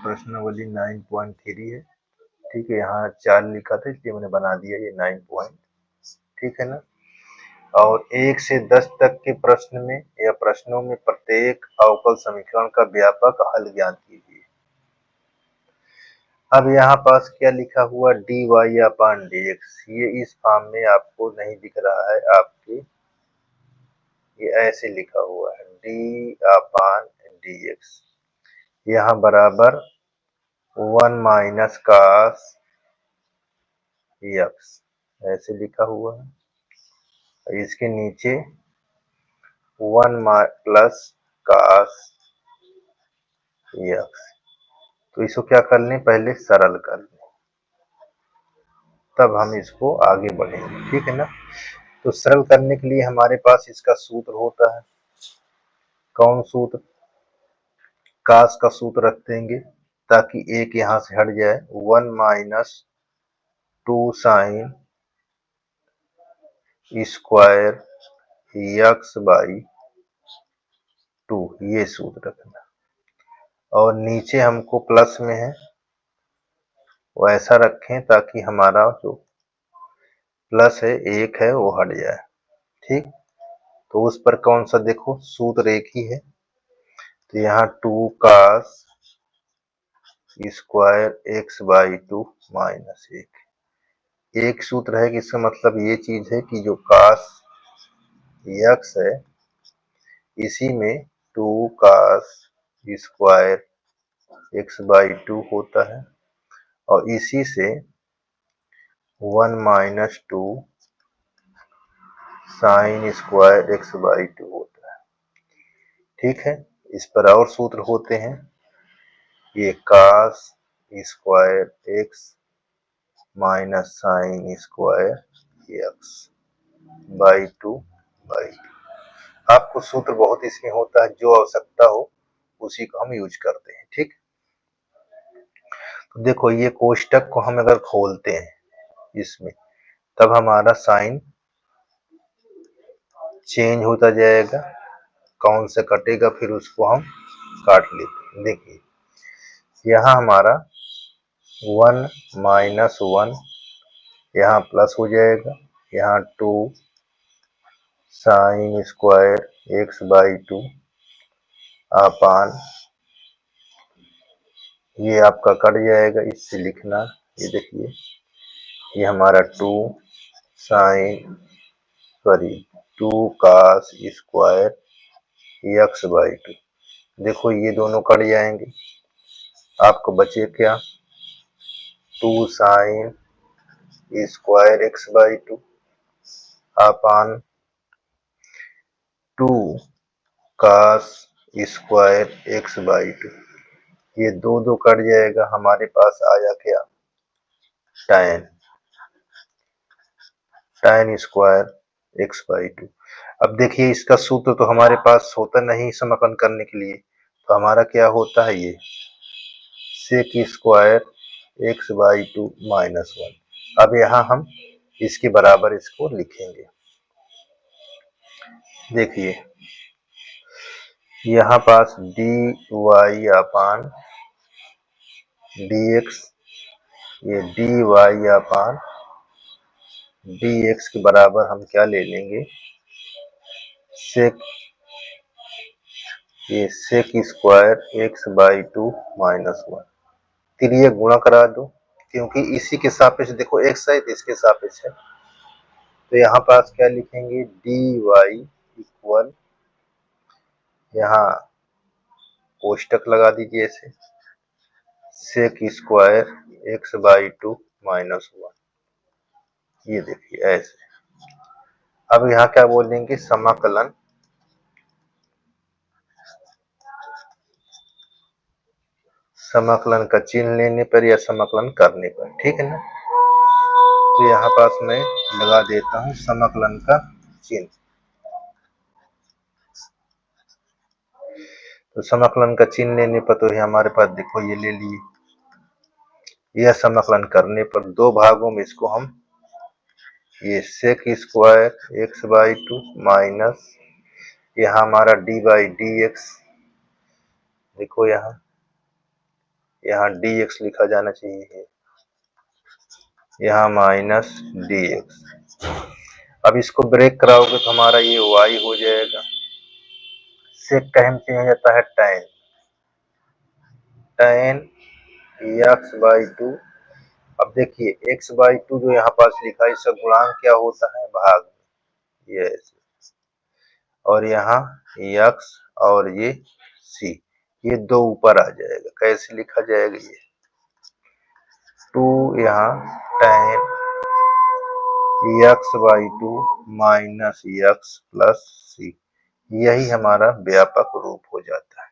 प्रश्नावली 9.3 है। ठीक है, यहाँ 4 लिखा था इसलिए मैंने बना दिया ये 9 पॉइंट। ठीक है ना। और 1 से 10 तक के प्रश्न में या प्रश्नों में प्रत्येक अवकल समीकरण का व्यापक हल ज्ञात कीजिए। अब यहाँ पास क्या लिखा हुआ dy/dx, ये इस फॉर्म में आपको नहीं दिख रहा है आपके, ये ऐसे लिखा हुआ है d/dx, यहाँ बराबर 1 माइनस cos x ऐसे लिखा हुआ है। इसके नीचे 1 प्लस cos x, तो इसको क्या कर लें, पहले सरल कर लें, तब हम इसको आगे बढ़ेंगे। ठीक है ना। तो सरल करने के लिए हमारे पास इसका सूत्र होता है। कौन सूत्र? cos का सूत्र रख देंगे ताकि एक यहां से हट जाए। 1 minus 2 sine square x by 2, ये सूत्र रखना। और नीचे हमको प्लस में है वो ऐसा रखें ताकि हमारा जो प्लस है 1 है वो हट जाए। ठीक, तो उस पर कौन सा देखो सूत्र एक ही है, तो यहाँ 2 cos square x by 2 minus 1, एक सूत्र है कि इसका मतलब ये चीज है कि जो cos x है इसी में 2 cos स्क्वायर x बाई 2 होता है, और इसी से 1 minus 2 sine square x by 2 होता है। ठीक है, इस पर और सूत्र होते हैं, ये cos square x minus sine square x by 2 by 2। आपको सूत्र बहुत इसमें होता है, जो आवश्यकता हो उसी को हम यूज करते हैं। ठीक, तो देखो ये कोष्टक को हम अगर खोलते हैं इसमें, तब हमारा साइन चेंज होता जाएगा, कौन से कटेगा फिर उसको हम काट लेते हैं। देखिए यहाँ हमारा 1 माइनस 1 यहाँ प्लस हो जाएगा, यहाँ 2 साइन स्क्वायर x बाई 2 अपान, ये आपका कट जाएगा, इससे लिखना, ये देखिए ये हमारा 2 sine 2 cos square x by 2, देखो ये दोनों कट जाएंगे, आपको बचे क्या, 2 sine square x by 2 upon 2 cos square x by 2, ये दो कट जाएगा, हमारे पास आया क्या, tan स्क्वायर x बाई 2। अब देखिए इसका सूत्र तो हमारे पास होता नहीं समाकलन करने के लिए, तो हमारा क्या होता है, ये sec square x by 2 minus 1। अब यहाँ हम इसके बराबर इसको लिखेंगे। देखिए यहाँ पास dy अपान dx, ये dy अपान dx के बराबर हम क्या ले लेंगे, सेक, ये sec square x by 2 minus 1, तिर्यक गुणा करा दो, क्योंकि इसी के सापेक्ष देखो x है तो इसके सापेक्ष है, तो यहाँ पास क्या लिखेंगे, dy इक्वल, यहाँ कोष्टक लगा दीजिए ऐसे, sec square x by 2 minus 1, ये देखिए ऐसे। अब यहाँ क्या बोलेंगे, समाकलन, समाकलन का चिन्ह लेने पर या समाकलन करने पर। ठीक है ना, तो यहाँ पास मैं लगा देता हूँ समाकलन का चिन्ह, तो समाकलन का चिन्ह लेने पर तो हमारे पास देखो ये ले लिए, यह समाकलन करने पर दो भागों में इसको हम, ये sec square x by 2 minus यहाँ हमारा डी बाई डी एक्स, देखो यहाँ यहाँ dx लिखा जाना चाहिए, यहाँ माइनस dx। अब इसको ब्रेक कराओगे तो हमारा ये y हो जाएगा। सेक का हम चेंज हो जाता है tan, tan x बाई 2। अब देखिए x बाई 2 जो यहाँ पास लिखा है इसका गुणांक क्या होता है, भाग, ये ऐसे। और यहाँ x और ये c, ये दो ऊपर आ जाएगा। कैसे लिखा जाएगा, ये 2 यहाँ tan x by 2 minus x plus c, यही हमारा व्यापक रूप हो जाता है।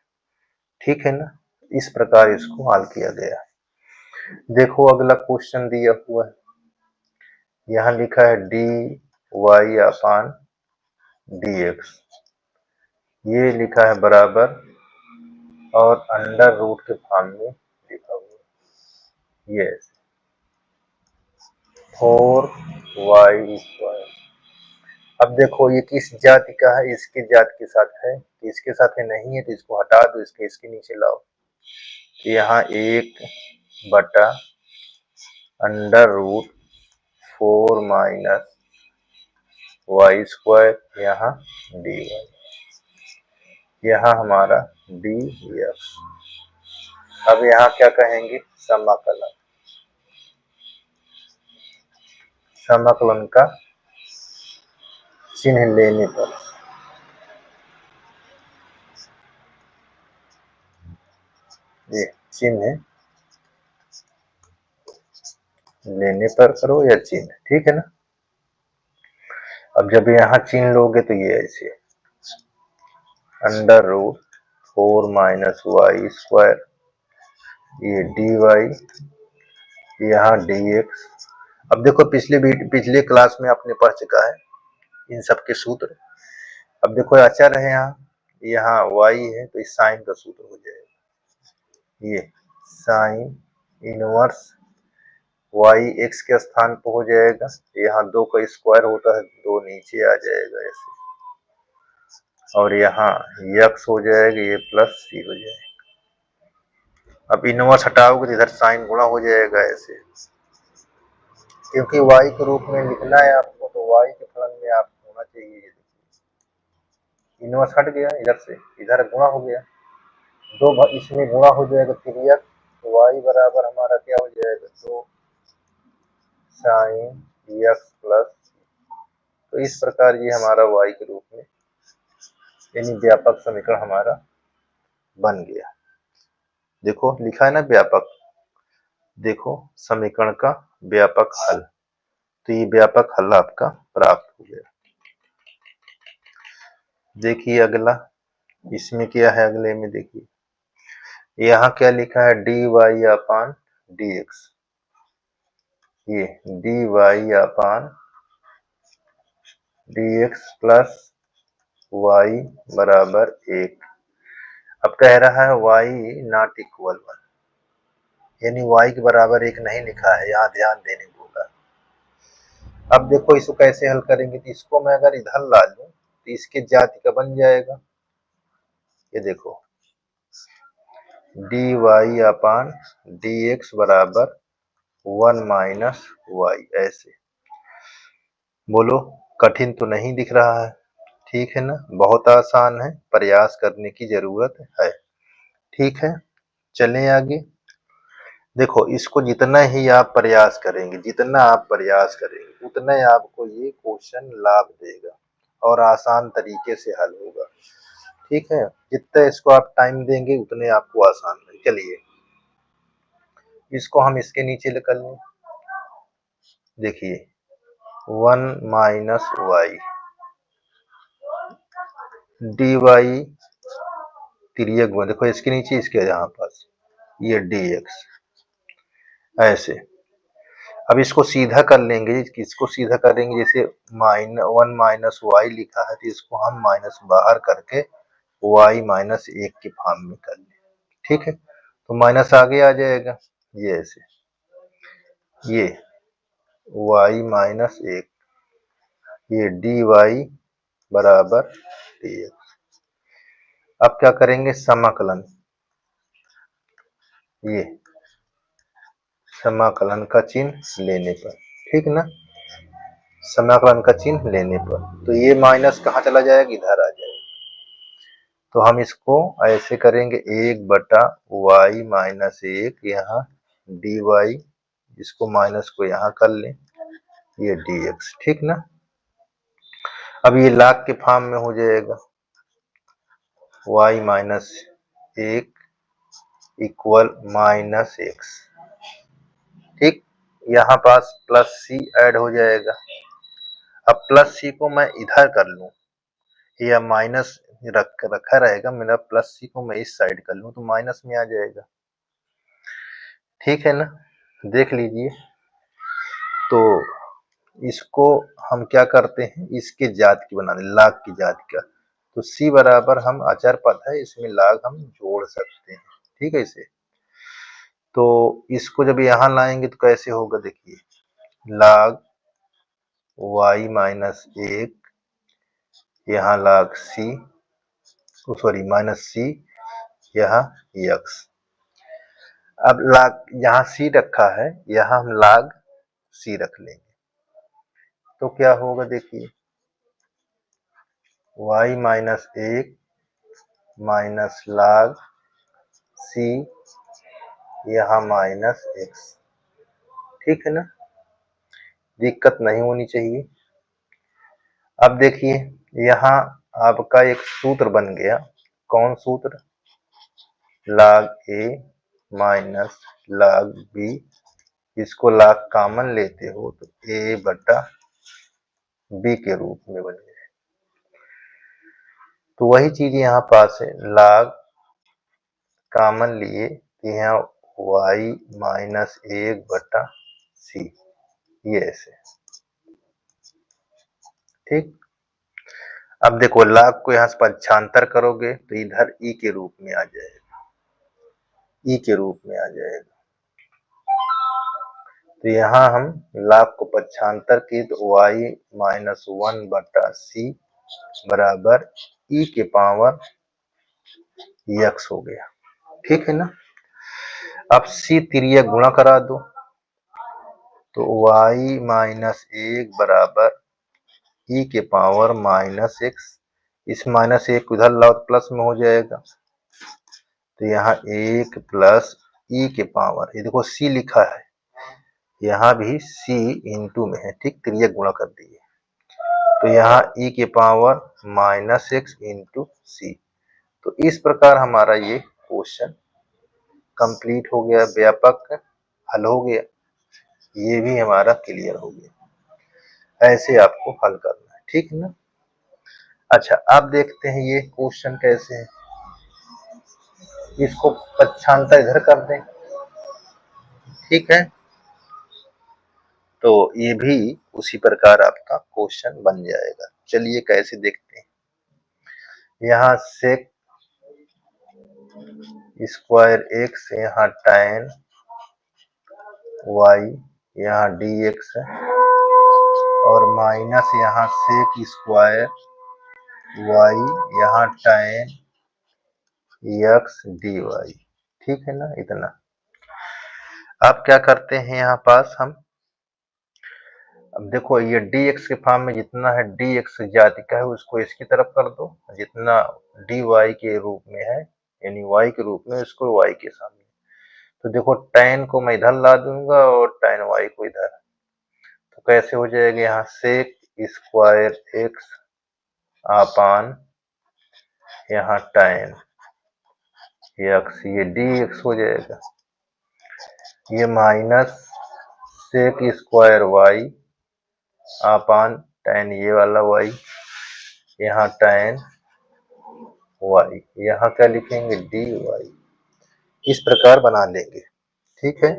ठीक है ना, इस प्रकार इसको हल किया गया है। देखो अगला क्वेश्चन दिया हुआ है, यहाँ लिखा है dy अपान dx, ये लिखा है बराबर और अंडर रूट के फॉर्म में लिखा हुआ है, ये 4y²। अब देखो ये किस जाति का है, इसके जाति के साथ है, इसके साथ है नहीं है तो इसको हटा दो, इसके नीचे लाओ। तो यहाँ 1 बटा अंडर रूट 4 माइनस y², यहाँ dy, यहाँ हमारा dx। अब यहाँ क्या कहेंगे, समाकलन, समाकलन का चिन्ह लेने पर, ये चिन्ह लेने पर करो या चिन्ह, ठीक है ना। अब जब यहाँ चिन्ह लोगे तो ये ऐसे अंडर रूट 4 माइनस y², ये dy, यहाँ dx। अब देखो पिछले क्लास में आपने पढ़ चुका है इन सब के सूत्र। अब देखो अचर है, यहाँ y है तो इस साइन का सूत्र हो जाएगा, ये साइन इनवर्स y x के स्थान पर हो जाएगा। यहाँ 2 का स्क्वायर होता है, 2 नीचे आ जाएगा ऐसे, और यहाँ x हो जाएगा, ये प्लस c हो जाएगा। अब इनवर्स हटाओगे तो इधर साइन गुणा हो जाएगा ऐसे, क्योंकि y के रूप में लिखना है आपको तो y के फलन में आप होना चाहिए। इनवर्स हट गया इधर से, इधर गुणा हो गया, 2 इसमें गुणा हो जाएगा 3x, तो y बराबर हमारा क्या हो जाएगा, 2 साइन x प्लस। तो इस प्रकार ये हमारा y के रूप में यानी व्यापक समीकरण हमारा बन गया। देखो लिखा है ना व्यापक, देखो समीकरण का व्यापक हल, तो ये व्यापक हल आपका प्राप्त हो गया। देखिए अगला, इसमें क्या है, अगले में देखिए यहाँ क्या लिखा है, dy अपान dx, ये dy अपान dx प्लस y बराबर 1। अब कह रहा है y नॉट इक्वल 1, यानी y के बराबर 1 नहीं लिखा है, यहाँ ध्यान देने को होगा। अब देखो इसको कैसे हल करेंगे, तो इसको मैं अगर इधर ला लूं तो इसके जाति का बन जाएगा, ये देखो dy अपान dx बराबर 1 माइनस y, ऐसे। बोलो कठिन तो नहीं दिख रहा है, ठीक है ना, बहुत आसान है, प्रयास करने की जरूरत है। ठीक है, चलें आगे। देखो इसको जितना ही आप प्रयास करेंगे, जितना आप प्रयास करेंगे उतना ही आपको ये क्वेश्चन लाभ देगा और आसान तरीके से हल होगा। ठीक है, जितना इसको आप टाइम देंगे उतने आपको आसान है। चलिए इसको हम इसके नीचे कर लें, देखिए 1 माइनस y dy तिर्यक गुण, देखो इसके नीचे इसके यहाँ पास ये dx ऐसे। अब इसको सीधा कर लेंगे, इसको सीधा करेंगे, जैसे 1 माइनस y लिखा है तो इसको हम माइनस बाहर करके y माइनस 1 के फॉर्म में कर लें। ठीक है, तो माइनस आगे आ जाएगा, ये ऐसे, ये y माइनस 1, ये dy बराबर dx। अब क्या करेंगे, समाकलन, ये समाकलन का चिन्ह लेने पर, ठीक ना, समाकलन का चिन्ह लेने पर। तो ये माइनस कहाँ चला जाएगा, इधर आ जाएगा। तो हम इसको ऐसे करेंगे, 1/y माइनस 1 यहाँ dy, इसको माइनस को यहाँ कर लें, ये dx, ठीक ना। अब ये log के फॉर्म में हो जाएगा, y minus 1 equal minus x, ठीक। यहाँ पास प्लस c ऐड हो जाएगा। अब प्लस c को मैं इधर कर लूं या माइनस रखा रहेगा, मेरा प्लस c को मैं इस साइड कर लूं तो माइनस में आ जाएगा, ठीक है ना। देख लीजिए, तो इसको हम क्या करते हैं, इसके जात की बना दें, लाग की जात का। तो c बराबर हम अचर पद है, इसमें लाग हम जोड़ सकते हैं, ठीक है। इसे तो इसको जब यहाँ लाएंगे तो कैसे होगा, देखिए, लाग y माइनस 1 यहाँ लाग c, सॉरी माइनस c यहाँ x। अब लाग यहाँ c रखा है, यहाँ हम लाग c रख लेंगे, तो क्या होगा, देखिए, y माइनस 1 माइनस लाग c यहाँ माइनस x, ठीक है ना, दिक्कत नहीं होनी चाहिए। अब देखिए, यहाँ आपका एक सूत्र बन गया, कौन सूत्र, log a minus log b, इसको log कॉमन लेते हो तो a/b के रूप में बन जाए। तो वही चीज यहाँ पास है, log कॉमन लिए तो यहाँ y माइनस 1/c, ये ऐसे, ठीक। अब देखो, log को यहाँ से पक्षांतर करोगे तो इधर e के रूप में आ जाएगा, e के रूप में आ जाएगा। तो यहाँ हम log को पक्षांतर किए तो y माइनस 1/c बराबर e के पावर x हो गया, ठीक है ना। अब c तिर्यक गुणा करा दो, तो y माइनस 1 बराबर e के पावर माइनस x, इस माइनस 1 को इधर लाओ प्लस में हो जाएगा, तो यहाँ 1 प्लस e के पावर, ये देखो c लिखा है, यहाँ भी c इंटू में है, ठीक, तिर्यक गुणा कर दिए, तो यहाँ e के power minus x into c। तो इस प्रकार हमारा ये क्वेश्चन कंप्लीट हो गया, व्यापक हल हो गया, ये भी हमारा क्लियर हो गया। ऐसे आपको हल करना है, ठीक है ना। अच्छा, अब देखते हैं ये क्वेश्चन कैसे है, इसको पक्षांतर इधर कर दें, ठीक है। तो ये भी उसी प्रकार आपका क्वेश्चन बन जाएगा। चलिए कैसे देखते हैं, यहाँ सेक स्क्वायर एक्स, यहाँ tan y, यहाँ dx है, और माइनस यहाँ सेक स्क्वायर y, यहाँ tan x dy, ठीक है ना, इतना। अब क्या करते हैं, यहाँ पास हम, अब देखो ये dx के फॉर्म में जितना है dx जाति का है उसको इसकी तरफ कर दो, जितना dy के रूप में है यानी y के रूप में इसको y के सामने। तो देखो tan को मैं इधर ला दूंगा और tan y को इधर, तो कैसे हो जाएगा, यहाँ सेक स्क्वायर x अपान यहाँ tan x, ये dx हो जाएगा, ये माइनस सेक स्क्वायर y अपान tan ये वाला y, यहाँ tan y, यहाँ क्या लिखेंगे dy, इस प्रकार बना लेंगे, ठीक है।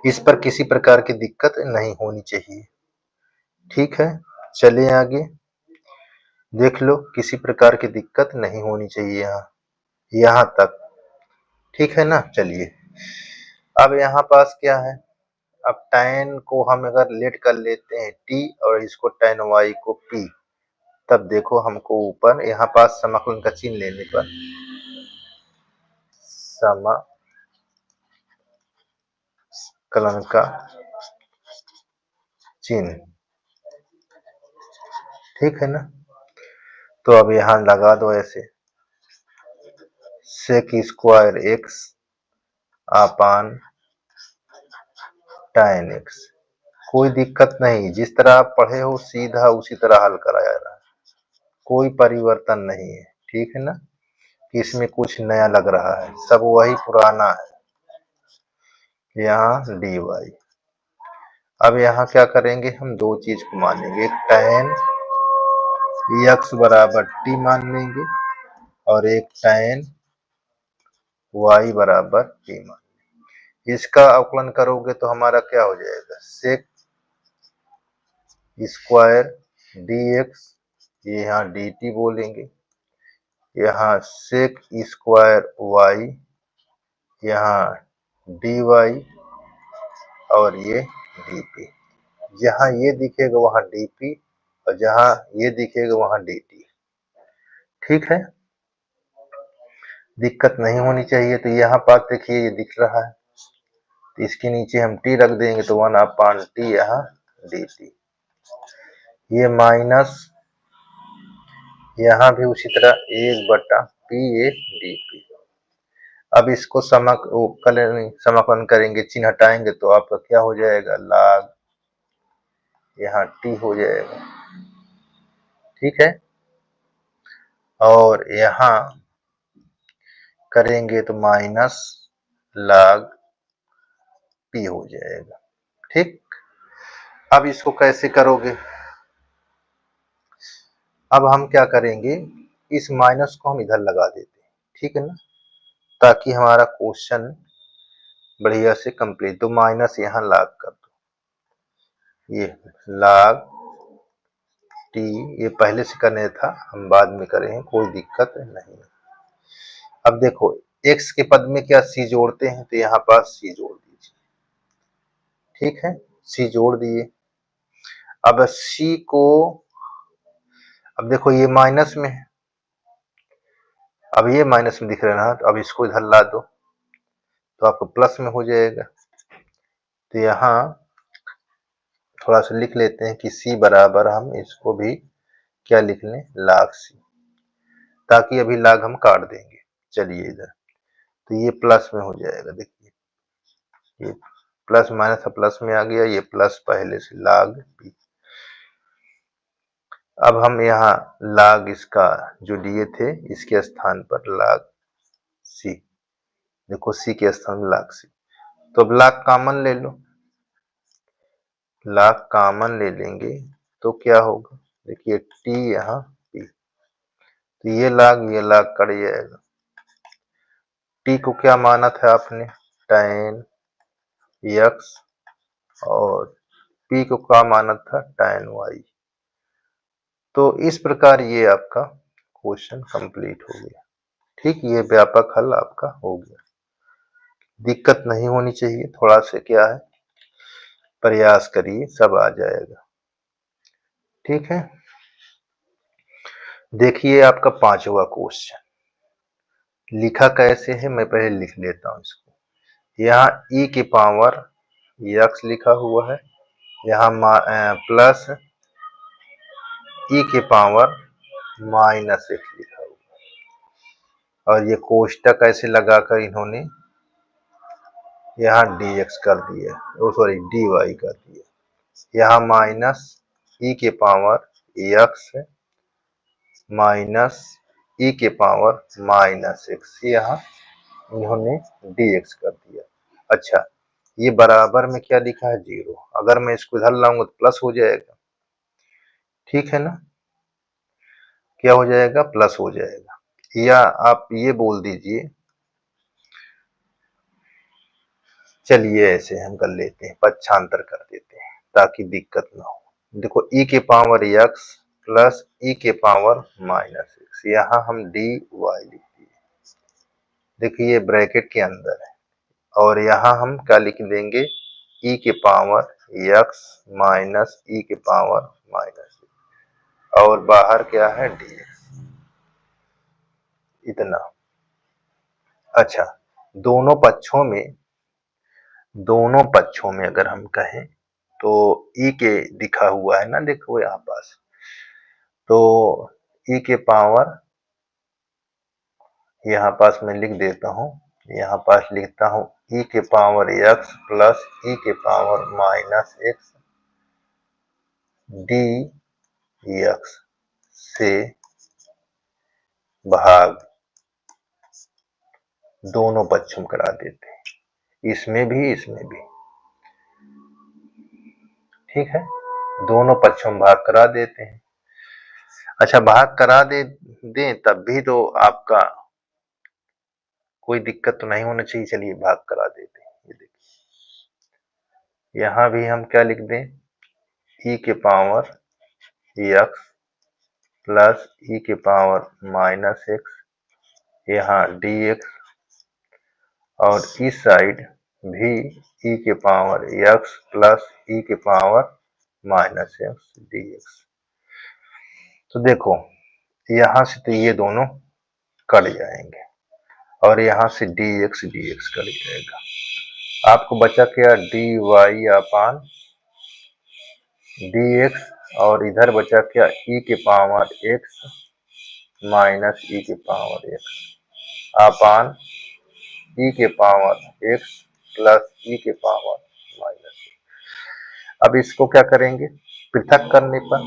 इस पर किसी प्रकार की दिक्कत नहीं होनी चाहिए, ठीक है। चलिए आगे देख लो, किसी प्रकार की दिक्कत नहीं होनी चाहिए यहाँ तक, ठीक है ना। चलिए, अब यहाँ पास क्या है, अब tan को हम अगर लेट कर लेते हैं t और इसको tan y को p, तब देखो हमको ऊपर यहाँ पास समाकलन का चिन्ह लेने पर कलन का चिन्ह, ठीक है ना। तो अब यहां लगा दो ऐसे, सेक स्क्वायर एक्स अपान tan x। कोई दिक्कत नहीं, जिस तरह आप पढ़े हो सीधा उसी तरह हल कराया रहा है, कोई परिवर्तन नहीं है, ठीक है ना, कि इसमें कुछ नया लग रहा है, सब वही पुराना है। यहाँ dy, अब यहाँ क्या करेंगे, हम दो चीज को मानेंगे, एक tan x बराबर t मान लेंगे और एक tan y बराबर t मान लेंगे। इसका अवकलन करोगे तो हमारा क्या हो जाएगा, सेक स्क्वायर dx, ये यहाँ dt बोलेंगे, यहाँ सेक स्क्वायर y, यहाँ dy और ये dp। जहां ये दिखेगा वहां dp और जहां ये दिखेगा वहां dt, ठीक है, दिक्कत नहीं होनी चाहिए। तो यहाँ पास देखिए ये दिख रहा है, तो इसके नीचे हम t रख देंगे तो 1/t यहाँ dt, ये माइनस यहाँ भी उसी तरह 1/p a dp। अब इसको समाकलन करेंगे, चिन्ह हटाएंगे तो आपका क्या हो जाएगा, log, यहाँ t हो जाएगा, ठीक है, और यहाँ करेंगे तो माइनस log p हो जाएगा, ठीक। अब इसको कैसे करोगे, अब हम क्या करेंगे, इस माइनस को हम इधर लगा देते हैं, ठीक है ना, ताकि हमारा क्वेश्चन बढ़िया से कंप्लीट। तो माइनस यहाँ log कर दो, ये log t, ये पहले से करने था, हम बाद में करेंगे, कोई दिक्कत नहीं। अब देखो x के पद में क्या c जोड़ते हैं, तो यहाँ पास c जोड़ दीजिए, ठीक है, c जोड़ दिए। अब c को, अब देखो ये माइनस में है, अब ये माइनस में दिख रहा है, तो अब इसको इधर ला दो तो आपको प्लस में हो जाएगा। तो यहाँ थोड़ा सा लिख लेते हैं कि c बराबर, हम इसको भी क्या लिख लें, log c, ताकि अभी log हम काट देंगे। चलिए इधर, तो ये प्लस में हो जाएगा, देखिए ये प्लस माइनस प्लस में आ गया, ये प्लस पहले से log p। अब हम यहाँ log इसका जो दिए थे इसके स्थान पर log c, देखो c के स्थान में log c, तो अब log कॉमन ले लो, log कॉमन ले लेंगे तो क्या होगा, देखिए t यहाँ p, तो ये log कट जाएगा। t को क्या माना था आपने, tan x, और p को क्या माना था, tan y। तो इस प्रकार ये आपका क्वेश्चन कंप्लीट हो गया, ठीक, ये व्यापक हल आपका हो गया। दिक्कत नहीं होनी चाहिए, थोड़ा सा क्या है, प्रयास करिए, सब आ जाएगा, ठीक है। देखिए आपका पांचवा क्वेश्चन लिखा कैसे है, मैं पहले लिख लेता हूं इसको। यहाँ e की पावर x लिखा हुआ है, यहाँ प्लस e की पावर माइनस x लिखा हुआ है, और ये कोष्टक ऐसे लगाकर इन्होंने यहाँ dx कर दिया, सॉरी dy कर दिया, यहाँ माइनस e के पावर x माइनस e के पावर माइनस x, यहाँ इन्होंने dx कर दिया। अच्छा, ये बराबर में क्या लिखा है, 0, अगर मैं इसको इधर लाऊंगा तो प्लस हो जाएगा, ठीक है ना, क्या हो जाएगा, प्लस हो जाएगा। या आप ये बोल दीजिए, चलिए ऐसे हम कर लेते हैं, पक्षांतर कर देते हैं ताकि दिक्कत ना हो। देखो e के पावर x प्लस e के पावर माइनस x, यहाँ हम dy लिख दिए, देखिए ये ब्रैकेट के अंदर है, और यहाँ हम क्या लिख देंगे, e के पावर x माइनस e के पावर माइनस, और बाहर क्या है, dx, इतना। अच्छा, दोनों पक्षों में दोनों पक्षों में अगर हम कहें तो ई के दिखा हुआ है ना, देखो यहाँ पास, तो ई के पावर यहाँ पास मैं लिख देता हूँ, यहाँ पास लिखता हूँ ई के पावर एक्स प्लस ई के power minus x D x से भाग दोनों पक्षों में करा देते हैं, इसमें भी इसमें भी। ठीक है, दोनों पक्षों में भाग करा देते हैं। अच्छा, भाग करा दें तब भी तो आपका कोई दिक्कत तो नहीं होना चाहिए। चलिए भाग करा देते हैं। ये देखिए, यहां भी हम क्या लिख दें, ई के पावर एक्स प्लस ई के पावर माइनस एक्स, यहाँ डी एक्स, और इस साइड भी ई के पावर एक्स प्लस ई के power minus x D x. तो देखो यहां से तो ये दोनों कट जाएंगे और यहां से डी एक्स कट जाएगा। आपको बचा क्या, D Y upon D x, और इधर बचा क्या, ई के पावर एक्स माइनस ई के पावर एक्स अपान ई के पावर एक्स प्लस ई के पावर माइनस। अब इसको क्या करेंगे, पृथक करने पर,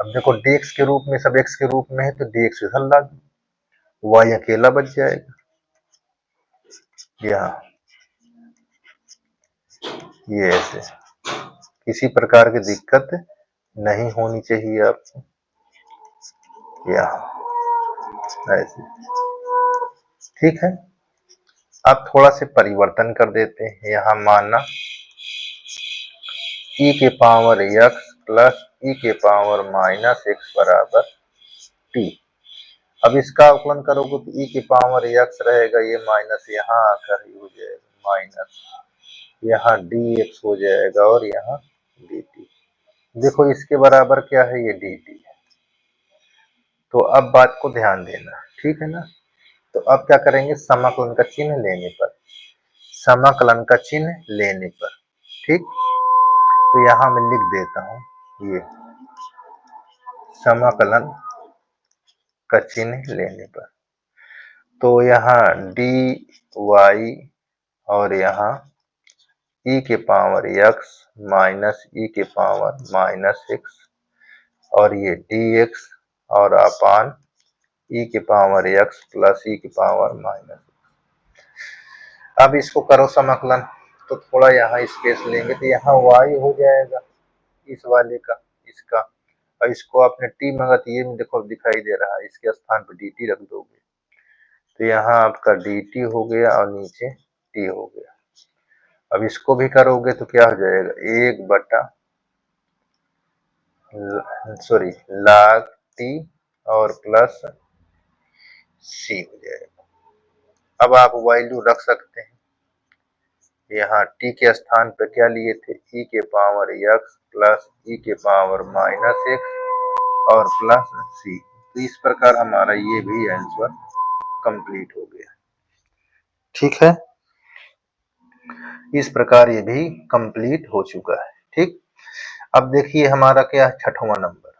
अब देखो dx के रूप में, सब x के रूप में है तो dx इधर ला दो, y अकेला बच जाएगा। यहाँ ये ऐसे, किसी प्रकार की दिक्कत नहीं होनी चाहिए आपको। यहाँ ऐसे, ठीक है। अब थोड़ा से परिवर्तन कर देते हैं, यहाँ माना ई के पावर एक्स प्लस ई के पावर माइनस एक्स बराबर टी। अब इसका अवकलन करोगे तो ई के पावर एक्स रहेगा, ये माइनस यहाँ आकर ही हो जाएगा माइनस, यहाँ डी एक्स हो जाएगा और यहाँ डी टी। देखो इसके बराबर क्या है, ये डी टी है। तो अब बात को ध्यान देना, ठीक है ना। तो अब क्या करेंगे, समाकलन का चिन्ह लेने पर, समाकलन का चिन्ह लेने पर, ठीक। तो यहाँ मैं लिख देता हूँ, ये समाकलन का चिन्ह लेने पर, तो यहाँ डी वाई और यहाँ ई के पावर एक्स माइनस ई के पावर माइनस एक्स, और ये डी एक्स और अपान ई के पावर एक्स प्लस ई के पावर माइनस। अब इसको करो समाकलन, तो थोड़ा यहाँ स्पेस लेंगे तो यहाँ y हो जाएगा इस वाले का, इसका, और इसको आपने t मांगा तो ये देखो दिखाई दे रहा है, इसके स्थान पर dt रख दोगे तो यहाँ आपका dt हो गया और नीचे t हो गया। अब इसको भी करोगे तो क्या हो जाएगा, 1 log t और प्लस c हो जाएगा। अब आप वैल्यू रख सकते हैं, यहाँ t के स्थान पर क्या लिए थे, e के पावर x प्लस e के पावर माइनस x और प्लस c। तो इस प्रकार हमारा ये भी आंसर कंप्लीट हो गया, ठीक है। इस प्रकार ये भी कंप्लीट हो चुका है, ठीक। अब देखिए हमारा क्या है, छठवां नंबर,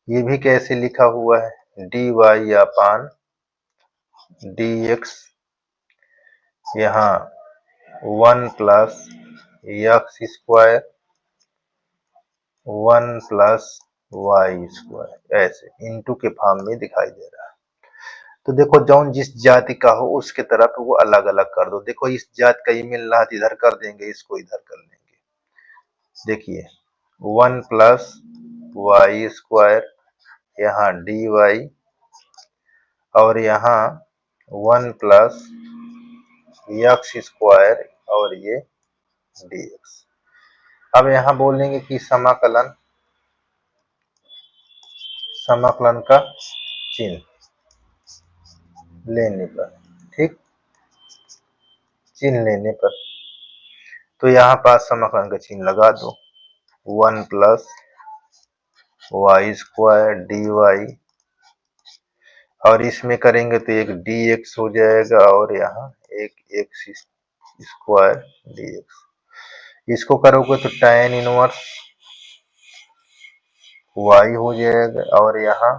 ये भी कैसे लिखा हुआ है, D Y upon D X, यहाँ 1 plus X square 1 plus Y square, ऐसे इनटू के फॉर्म में दिखाई दे रहा है। तो देखो जौन जिस जाति का हो उसके तरफ वो अलग अलग कर दो। देखो इस जात का ही मिल रहा है इधर कर देंगे, इसको इधर कर लेंगे। देखिए 1 प्लस वाई स्क्वायर, यहाँ डी वाई, और यहाँ 1 प्लस एक्स स्क्वायर और ये डी एक्स। अब यहाँ बोलेंगे कि समाकलन, समाकलन का चिन्ह लेने पर, ठीक, चिन्ह लेने पर, तो यहाँ पास समाकलन का चिन्ह लगा दो, 1 plus Y square D Y, और इसमें करेंगे तो एक डी एक्स हो जाएगा और यहाँ एक एक्स स्क्वायर dx। इसको करोगे तो tan इनवर्स y हो जाएगा और यहाँ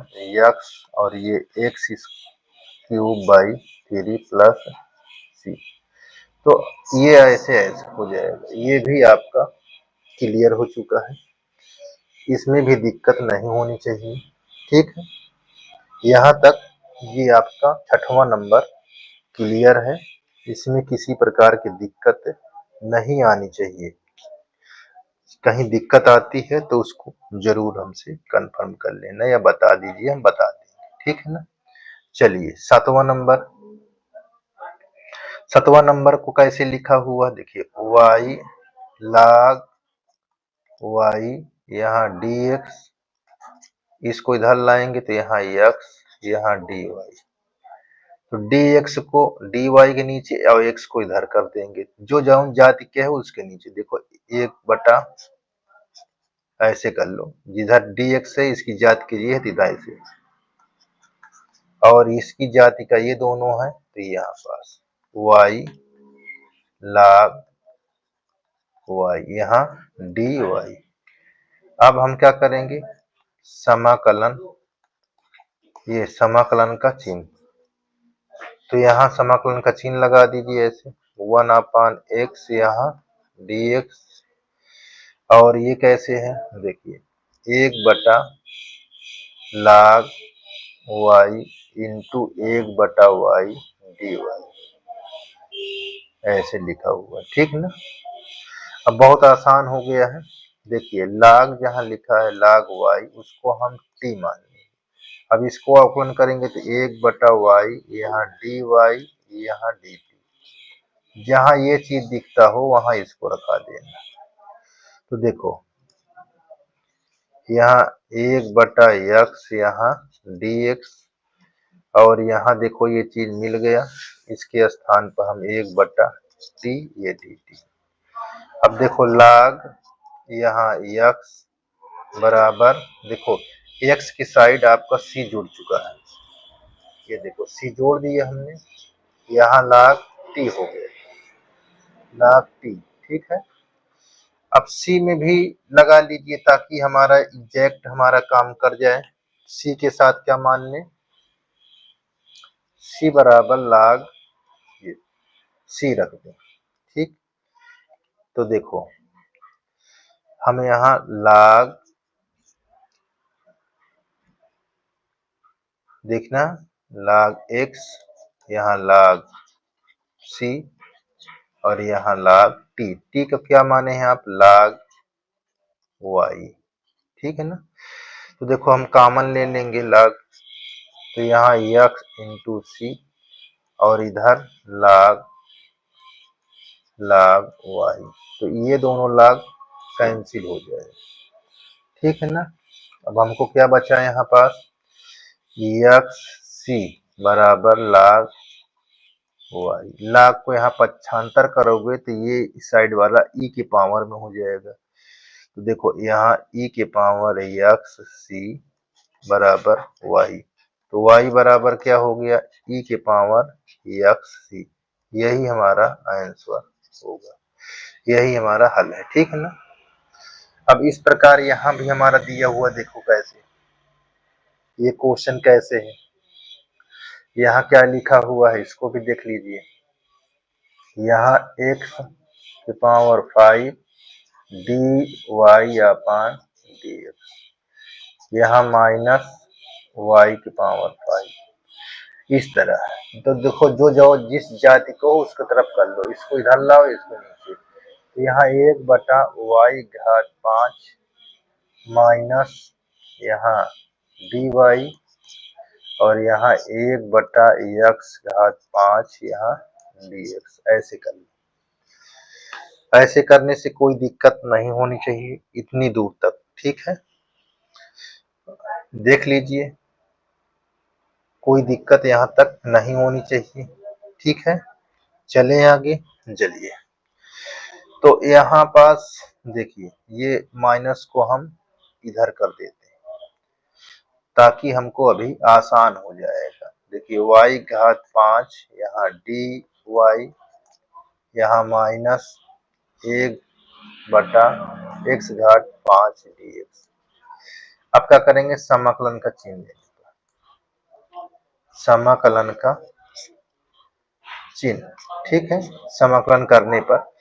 x और ये x क्यूब बाई 3 प्लस सी। तो ये ऐसे ऐसे हो जाएगा। ये भी आपका क्लियर हो चुका है, इसमें भी दिक्कत नहीं होनी चाहिए। ठीक है, यहाँ तक ये आपका 6वां नंबर क्लियर है, इसमें किसी प्रकार की दिक्कत नहीं आनी चाहिए। कहीं दिक्कत आती है तो उसको जरूर हमसे कंफर्म कर लेना या बता दीजिए, हम बता देंगे। ठीक है ना। चलिए 7वां नंबर को कैसे लिखा हुआ देखिए, y log y, यहाँ dx, इसको इधर लाएंगे तो यहाँ x, यहाँ dy। तो dx को dy के नीचे और x को इधर कर देंगे, जो जौन जाति के है उसके नीचे देखो 1 बटा, ऐसे कर लो, जिधर dx है इसकी जाति कीजिए इधर से, और इसकी जाति का ये दोनों है तो यहाँ पास y log y, यहाँ dy। अब हम क्या करेंगे, समाकलन, ये समाकलन का चिन्ह, तो यहाँ समाकलन का चिन्ह लगा दीजिए ऐसे 1/x यहाँ dx, और ये कैसे है देखिए 1 बटा log y into 1/y dy, ऐसे लिखा हुआ है। ठीक ना। अब बहुत आसान हो गया है, देखिए log जहाँ लिखा है log y उसको हम t मान लेंगे। अब इसको अवकलन करेंगे तो 1/y यहाँ dy, यहाँ dt, जहाँ ये चीज दिखता हो वहां इसको रखा देना। तो देखो यहाँ 1/x यहाँ dx, और यहाँ देखो ये चीज मिल गया, इसके स्थान पर हम 1/t ये dt। अब देखो log यहाँ x बराबर, देखो x की साइड आपका c जुड़ चुका है, ये देखो c जोड़ दिया हमने, यहाँ log t हो गया, log t। ठीक है, अब c में भी लगा लीजिए ताकि हमारा एग्जैक्ट हमारा काम कर जाए। c के साथ क्या मान लें, c बराबर log c रख दें। ठीक, तो देखो हम यहाँ log, देखना log x, यहाँ log c, और यहाँ log t, t का क्या माने हैं आप log y। ठीक है ना। तो देखो हम कॉमन ले लेंगे log, तो यहाँ x इंटू सी और इधर log y, तो ये दोनों log कैंसिल हो जाए। ठीक है ना। अब हमको क्या बचा यहाँ पास, x c बराबर log y, log को यहाँ पक्षांतर करोगे तो ये इस साइड वाला e के पावर में हो जाएगा। तो देखो यहाँ e के पावर x c बराबर y, तो y बराबर क्या हो गया, e के पावर x c, यही हमारा आंसर होगा, यही हमारा हल है। ठीक है ना। अब इस प्रकार यहाँ भी हमारा दिया हुआ देखो कैसे, ये क्वेश्चन कैसे है, यहाँ क्या लिखा हुआ है इसको भी देख लीजिए, यहाँ x के पावर 5 dy अपान dx, यहाँ माइनस y के पावर 5, इस तरह। तो देखो जो जिस जाति को उसकी तरफ कर लो, इसको इधर लाओ इसको नीचे, तो यहाँ 1/y घात 5 माइनस यहाँ dy, और यहाँ 1/x घात 5 यहाँ dx, ऐसे कर लो। ऐसे करने से कोई दिक्कत नहीं होनी चाहिए इतनी दूर तक। ठीक है, देख लीजिए कोई दिक्कत यहाँ तक नहीं होनी चाहिए। ठीक है, चले आगे, चलिए। तो यहाँ पास देखिए ये माइनस को हम इधर कर देते हैं ताकि हमको अभी आसान हो जाएगा। देखिए y घात 5 यहाँ dy यहाँ माइनस 1/x⁵ dx। अब क्या करेंगे, समाकलन का चिन्ह लेंगे, समाकलन का चिन्ह, ठीक है। समाकलन करने पर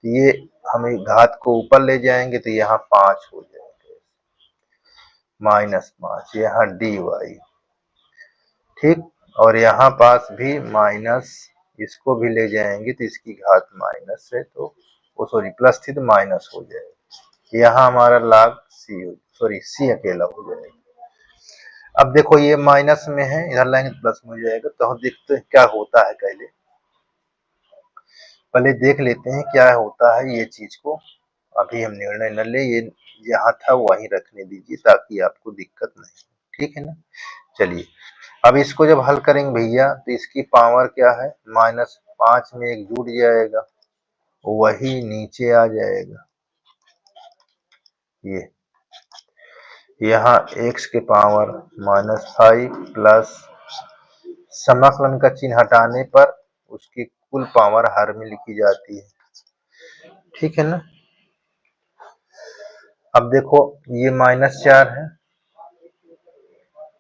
ये हमें घात को ऊपर ले जाएंगे तो यहाँ 5 हो जाएंगे, -5 यहाँ dy, ठीक। और यहाँ पास भी माइनस, इसको भी ले जाएंगे तो इसकी घात माइनस है तो वो सॉरी प्लस थी तो माइनस हो जाएगी, यहाँ हमारा log c अकेला हो जाएगा। अब देखो ये माइनस में है, इधर लाएंगे तो प्लस में हो जाएगा, तो हम देखते हैं क्या होता है। पहले देख लेते हैं क्या होता है ये चीज को, अभी हम निर्णय न ले, ये जहाँ था वहीं रखने दीजिए ताकि आपको दिक्कत नहीं, ठीक है ना। चलिए अब इसको जब हल करेंगे भैया तो इसकी पावर क्या है, -5 में 1 जुड़ जाएगा, वही नीचे आ जाएगा, ये यहाँ x के पावर -5 प्लस समाकलन का चिन्ह हटाने पर उसकी कुल पावर हर में लिखी जाती है, ठीक है ना। अब देखो ये -4 है,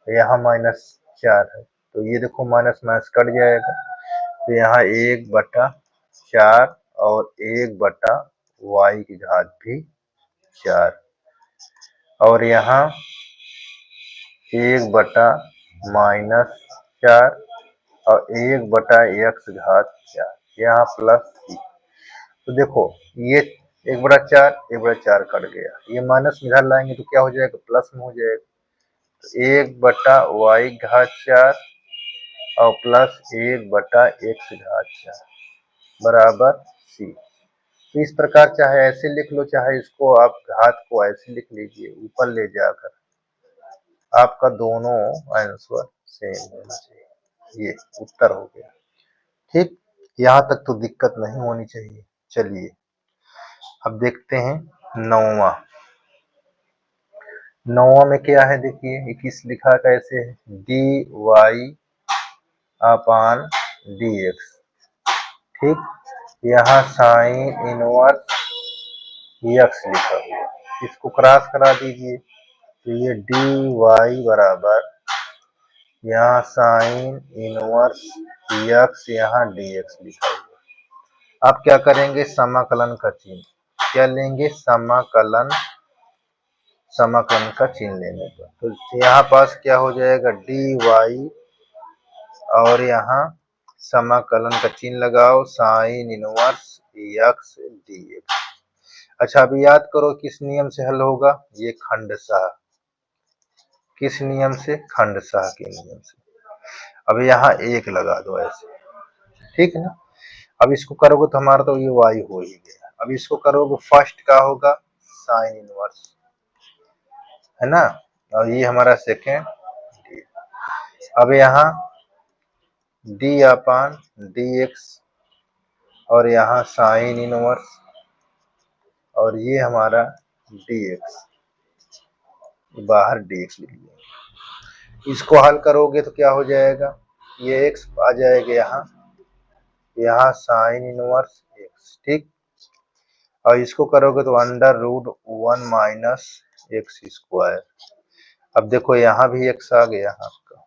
यहाँ -4 है, तो ये देखो माइनस माइनस कट जाएगा, तो यहाँ 1/4 और 1/y⁴ और यहाँ 1/-4 और 1/x⁴ यहाँ प्लस 3। तो देखो ये 1/4 1/4 कट गया, ये माइनस में इधर लाएंगे तो क्या हो जाएगा, प्लस में हो जाएगा, तो 1/y⁴ और प्लस 1/x⁴ बराबर c। तो इस प्रकार चाहे ऐसे लिख लो, चाहे इसको आप घात को ऐसे लिख लीजिए ऊपर ले जाकर, आपका दोनों आंसर सेम होना चाहिए, ये उत्तर हो गया, ठीक। यहाँ तक तो दिक्कत नहीं होनी चाहिए। चलिए अब देखते हैं नौवां में क्या है, देखिए 21 लिखा कैसे है, dy/dx, ठीक। यहाँ साइन इनवर्स x लिखा हुआ, इसको क्रॉस करा दीजिए तो ये dy बराबर यहाँ साइन इनवर्स x यहाँ dx लिखा हुआ। अब क्या करेंगे, समाकलन का चिन्ह क्या लेंगे, समाकलन का चिन्ह लेने पर तो यहाँ पास क्या हो जाएगा, dy और यहाँ समाकलन का चिन्ह लगाओ, साइन इनवर्स x dx। अच्छा अभी याद करो किस नियम से हल होगा, ये खंडशः, किस नियम से, खंडशः के नियम से। अब यहाँ 1 लगा दो ऐसे, ठीक है ना। अब इसको करोगे तो हमारा तो ये y हो ही गया, अब इसको करोगे फर्स्ट का होगा साइन इनवर्स, है ना, और ये हमारा सेकेंड। अब यहाँ d/dx और यहाँ साइन इनवर्स और ये हमारा dx, बाहर dx लिख लिया। इसको हल करोगे तो क्या हो जाएगा, ये x आ जाएगा यहाँ साइन इनवर्स x, ठीक। और इसको करोगे तो √1 - x²। अब देखो यहाँ भी x आ गया आपका।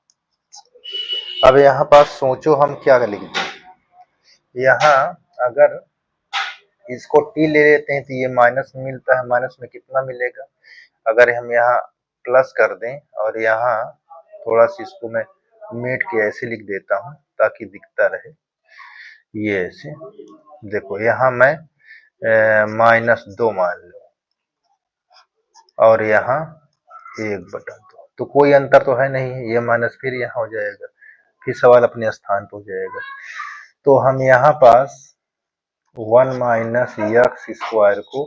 अब यहाँ पास सोचो हम क्या लिख दें, यहाँ अगर इसको t ले लेते हैं तो ये माइनस में मिलता है, माइनस में कितना मिलेगा, अगर हम यहाँ प्लस कर दें और यहाँ थोड़ा सा इसको मैं मेट के ऐसे लिख देता हूँ ताकि दिखता रहे, ये ऐसे देखो यहाँ मैं -2 मान लो और यहाँ 1/2, तो कोई अंतर तो है नहीं, ये माइनस फिर यहाँ हो जाएगा, फिर सवाल अपने स्थान पर हो जाएगा। तो हम यहाँ पास 1 - x² को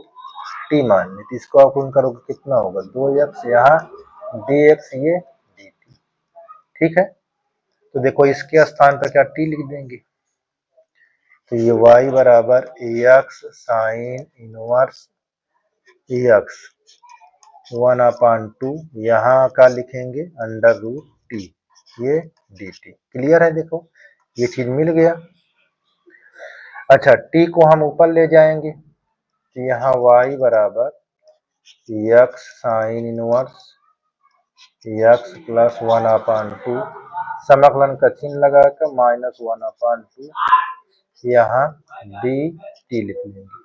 t मान लेते, इसको आप गुण करोगे कितना होगा, 2x यहाँ dx ये dt, ठीक है। तो देखो इसके स्थान पर क्या t लिख देंगे, तो ये y बराबर ax साइन इनवर्स x 1/2 यहाँ का लिखेंगे √t ये dt। क्लियर है, देखो ये चीज मिल गया। अच्छा, टी को हम ऊपर ले जाएंगे तो यहाँ y बराबर x sine inverse x plus 1/2 समाकलन का चिन्ह लगाकर -1/2 यहाँ डी टी लिख लेंगे।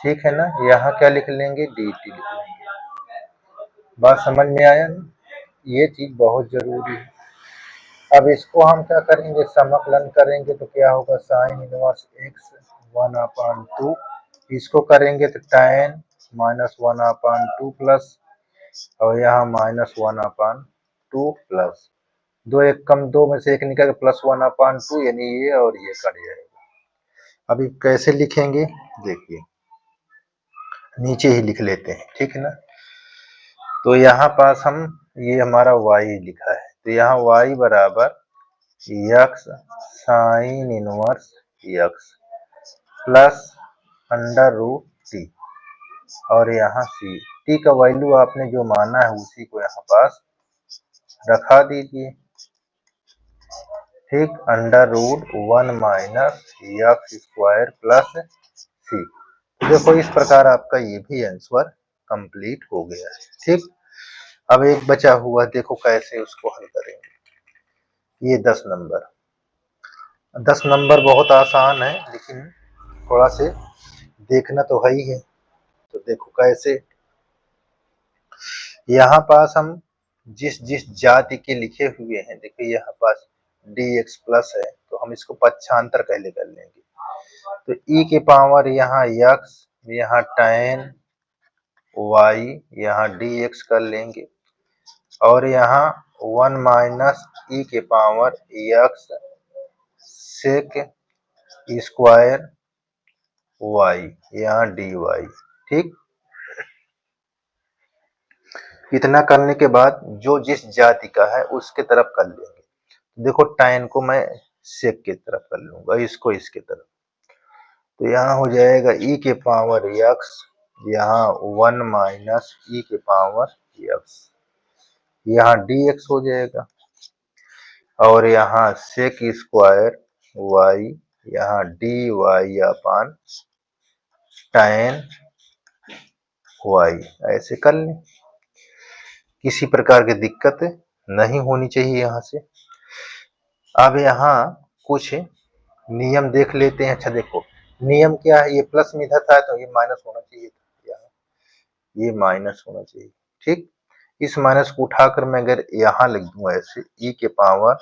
ठीक है ना, यहाँ क्या लिख लेंगे, डी टी लिख लेंगे। बात समझ में आया ना, ये चीज बहुत जरूरी है। अब इसको हम क्या करेंगे, समाकलन करेंगे तो क्या होगा, साइन इनवर्स एक्स 1/2 इसको करेंगे तो tan -1/2 प्लस और यहाँ -1/2 प्लस 2 एक कम 2 में से एक निकल प्लस 1/2 यानी ये और ये कट जाएगा। अभी कैसे लिखेंगे देखिए, नीचे ही लिख लेते हैं, ठीक है ना। तो यहाँ पास हम ये हमारा y लिखा है तो यहाँ y बराबर x sine inverse x plus √t और यहाँ सी टी का वैल्यू आपने जो माना है उसी को यहाँ पास रखा दीजिए। ठीक, √1 माइनस यक्स स्क्वायर प्लस सी। देखो इस प्रकार आपका ये भी आंसर कंप्लीट हो गया है। ठीक, अब एक बचा हुआ, देखो कैसे उसको हल करेंगे। ये 10 नंबर, 10 नंबर बहुत आसान है लेकिन थोड़ा से देखना तो है ही है। तो देखो कैसे, यहाँ पास हम जिस जिस जाति के लिखे हुए हैं, देखिए यहाँ पास dx प्लस है तो हम इसको पक्षांतर पहले कर लेंगे। तो e के पावर यहाँ यक्स, यहाँ tan y, यहाँ dx कर लेंगे और यहाँ 1 माइनस e के power X sec square y, यहाँ dy। ठीक, इतना करने के बाद जो जिस जाति का है उसके तरफ कर लेंगे। देखो tan को मैं सेक की तरफ कर लूंगा, इसको इसके तरफ, तो यहाँ हो जाएगा e के पावर यक्स, यहाँ 1 माइनस e के पावर यक्स, यहाँ dx हो जाएगा और यहाँ सेक स्क्वायर y, यहाँ dy अपान tan y। ऐसे कर लें, किसी प्रकार की दिक्कत नहीं होनी चाहिए यहाँ से। अब यहाँ कुछ नियम देख लेते हैं। अच्छा देखो नियम क्या है, ये प्लस में इधर था तो ये माइनस होना चाहिए था, ये माइनस होना चाहिए। ठीक, इस माइनस को उठाकर मैं अगर यहाँ लिख दूं ऐसे e के पावर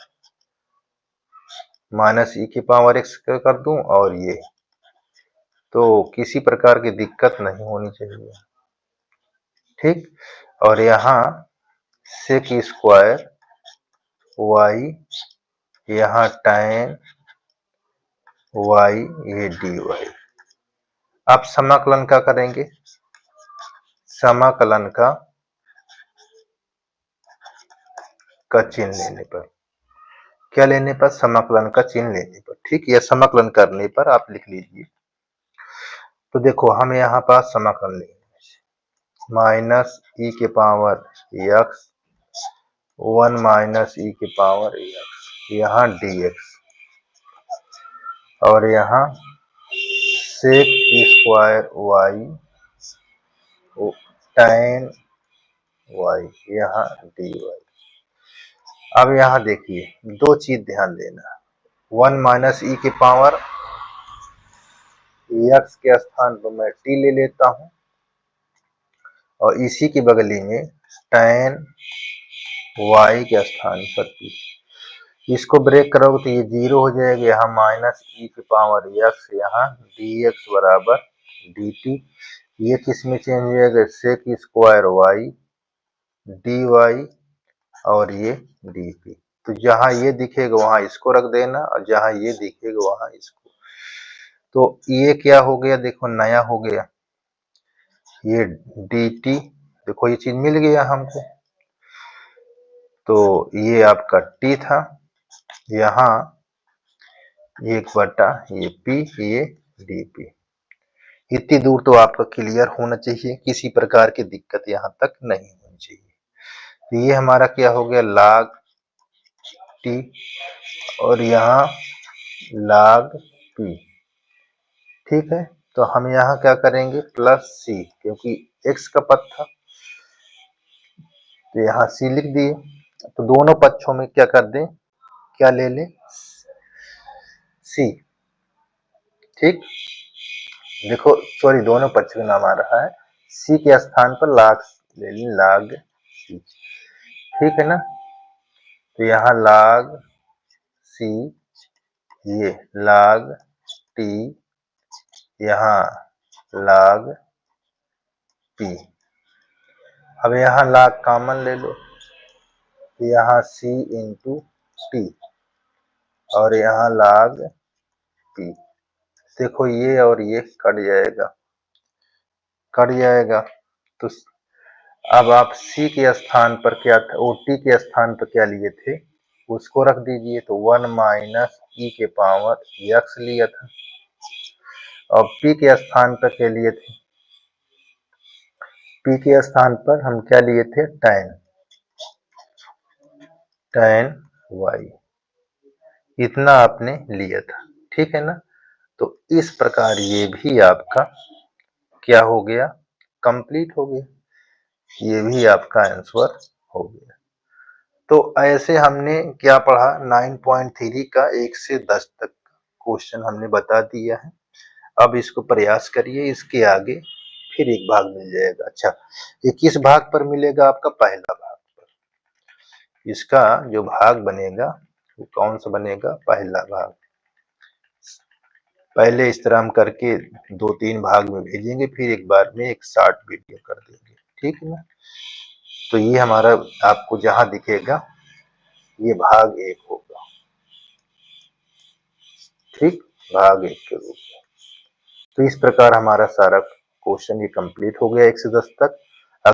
माइनस e के पावर x कर दूं और ये, तो किसी प्रकार की दिक्कत नहीं होनी चाहिए। ठीक, और यहाँ सेक स्क्वायर y, यहाँ tan y, ये dy। अब समाकलन का करेंगे, समाकलन का चिन्ह लेने पर, क्या लेने पर, समाकलन का चिन्ह लेने पर। ठीक, या समाकलन करने पर आप लिख लीजिए। तो देखो हम यहाँ पास समाकलन लेंगे माइनस ई के पावर यक्स 1 माइनस ई के पावर यक्स, यहाँ dx और यहाँ sec square y tan y, यहाँ dy। अब यहाँ देखिए दो चीज ध्यान देना, 1 माइनस ई के पावर यक्स के स्थान पर मैं t ले लेता हूं और इसी की बगली में tan y के स्थान पर t। इसको ब्रेक करोगे तो ये 0 हो जाएगा, यहाँ माइनस ई के पावर यक्स, यहाँ dx बराबर dt। ये किस में चेंज हो जाएगा, सेक स्क्वायर y dy और ये dp। तो जहां ये दिखेगा वहां इसको रख देना और जहां ये दिखेगा वहां इसको। तो ये क्या हो गया, देखो नया हो गया ये dt। देखो ये चीज मिल गया हमको, तो ये आपका t था, यहाँ 1 बटा ये p, ये dp। इतनी दूर तो आपका क्लियर होना चाहिए, किसी प्रकार की दिक्कत यहाँ तक नहीं होनी चाहिए। तो ये हमारा क्या हो गया, log t और यहाँ log p। ठीक है, तो हम यहाँ क्या करेंगे प्लस सी, क्योंकि x का पद था तो यहाँ सी लिख दिए। तो दोनों पक्षों में क्या कर दें, क्या ले लें, सी। ठीक, देखो सॉरी दोनों पक्ष का नाम आ रहा है, सी के स्थान पर लाग ले लें, लाग सी। ठीक है ना, तो यहाँ लाग सी, ये लाग टी, यहाँ लाग पी। अब यहाँ लाग कॉमन ले लो, यहाँ सी इंटू टी और यहाँ लाग पी। देखो ये और ये कट जाएगा, कट जाएगा। तो अब आप सी के स्थान पर क्या था, ओ टी के स्थान पर क्या लिए थे उसको रख दीजिए। तो 1 माइनस ई के पावर एक्स लिया था। और पी के स्थान पर क्या लिए थे, पी के स्थान पर हम क्या लिए थे, tan, tan y, इतना आपने लिया था। ठीक है ना, तो इस प्रकार ये भी आपका क्या हो गया, कंप्लीट हो गया, ये भी आपका आंसर हो गया। तो ऐसे हमने क्या पढ़ा, 9.3 का 1 से 10 तक क्वेश्चन हमने बता दिया है। अब इसको प्रयास करिए, इसके आगे फिर एक भाग मिल जाएगा। अच्छा, ये किस भाग पर मिलेगा, आपका पहला भाग पर। इसका जो भाग बनेगा वो कौन सा बनेगा, पहला भाग। पहले इस तरह हम करके 2-3 भाग में भेजेंगे, फिर एक बार में एक शॉर्ट वीडियो कर देंगे। ठीक है ना, तो ये हमारा आपको जहां दिखेगा ये भाग 1 होगा। ठीक, भाग 1 के रूप में। तो इस प्रकार हमारा सारा क्वेश्चन ये कंप्लीट हो गया 1 से 10 तक।